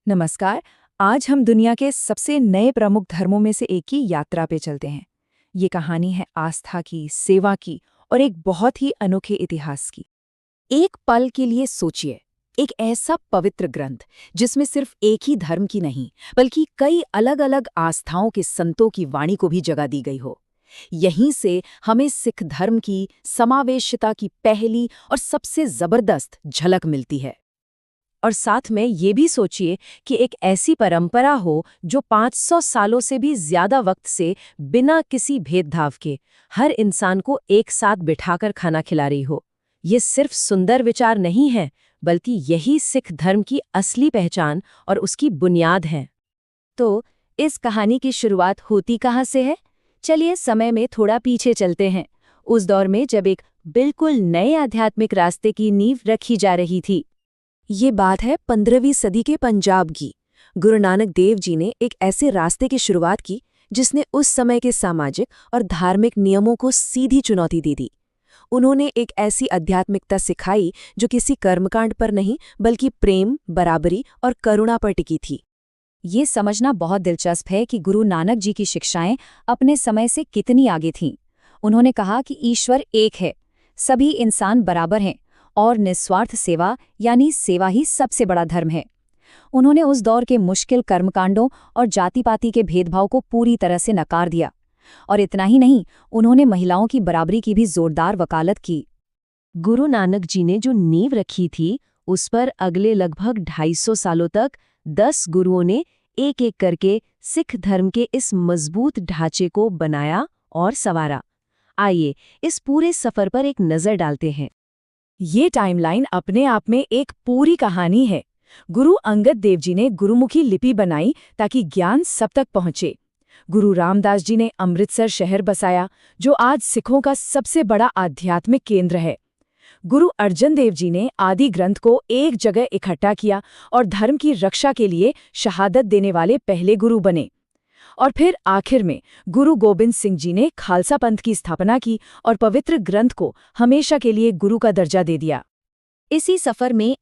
नमस्कार। आज हम दुनिया के सबसे नए प्रमुख धर्मों में से एक की यात्रा पे चलते हैं। ये कहानी है आस्था की, सेवा की और एक बहुत ही अनोखे इतिहास की। एक पल के लिए सोचिए, एक ऐसा पवित्र ग्रंथ जिसमें सिर्फ एक ही धर्म की नहीं बल्कि कई अलग-अलग आस्थाओं के संतों की वाणी को भी जगह दी गई हो। यहीं से हमें सिख धर्म की समावेशिता की पहली और सबसे जबरदस्त झलक मिलती है। और साथ में ये भी सोचिए कि एक ऐसी परंपरा हो जो 500 सालों से भी ज्यादा वक्त से बिना किसी भेदभाव के हर इंसान को एक साथ बिठाकर खाना खिला रही हो। ये सिर्फ सुंदर विचार नहीं है, बल्कि यही सिख धर्म की असली पहचान और उसकी बुनियाद है। तो इस कहानी की शुरुआत होती कहाँ से है? चलिए समय में थोड़ा पीछे चलते हैं, उस दौर में जब एक बिल्कुल नए आध्यात्मिक रास्ते की नींव रखी जा रही थी। ये बात है 15वीं सदी के पंजाब की। गुरु नानक देव जी ने एक ऐसे रास्ते की शुरुआत की जिसने उस समय के सामाजिक और धार्मिक नियमों को सीधी चुनौती दी थी। उन्होंने एक ऐसी आध्यात्मिकता सिखाई जो किसी कर्मकांड पर नहीं बल्कि प्रेम, बराबरी और करुणा पर टिकी थी। ये समझना बहुत दिलचस्प है कि गुरु नानक जी की शिक्षाएं अपने समय से कितनी आगे थीं। उन्होंने कहा कि ईश्वर एक है, सभी इंसान बराबर हैं और निस्वार्थ सेवा यानी सेवा ही सबसे बड़ा धर्म है। उन्होंने उस दौर के मुश्किल कर्मकांडों और जाति-पाति के भेदभाव को पूरी तरह से नकार दिया। और इतना ही नहीं, उन्होंने महिलाओं की बराबरी की भी जोरदार वकालत की। गुरु नानक जी ने जो नींव रखी थी, उस पर अगले लगभग 250 सालों तक 10 गुरुओं ने एक-एक करके सिख धर्म के इस मजबूत ढांचे को बनाया और संवारा। आइए इस पूरे सफर पर एक नजर डालते हैं। ये टाइमलाइन अपने आप में एक पूरी कहानी है। गुरु अंगद देव जी ने गुरुमुखी लिपि बनाई ताकि ज्ञान सब तक पहुंचे। गुरु रामदास जी ने अमृतसर शहर बसाया, जो आज सिखों का सबसे बड़ा आध्यात्मिक केंद्र है। गुरु अर्जन देव जी ने आदि ग्रंथ को एक जगह इकट्ठा किया और धर्म की रक्षा के लिए शहादत देने वाले पहले गुरु बने। और फिर आखिर में गुरु गोबिंद सिंह जी ने खालसा पंथ की स्थापना की और पवित्र ग्रंथ को हमेशा के लिए गुरु का दर्जा दे दिया। इसी सफर में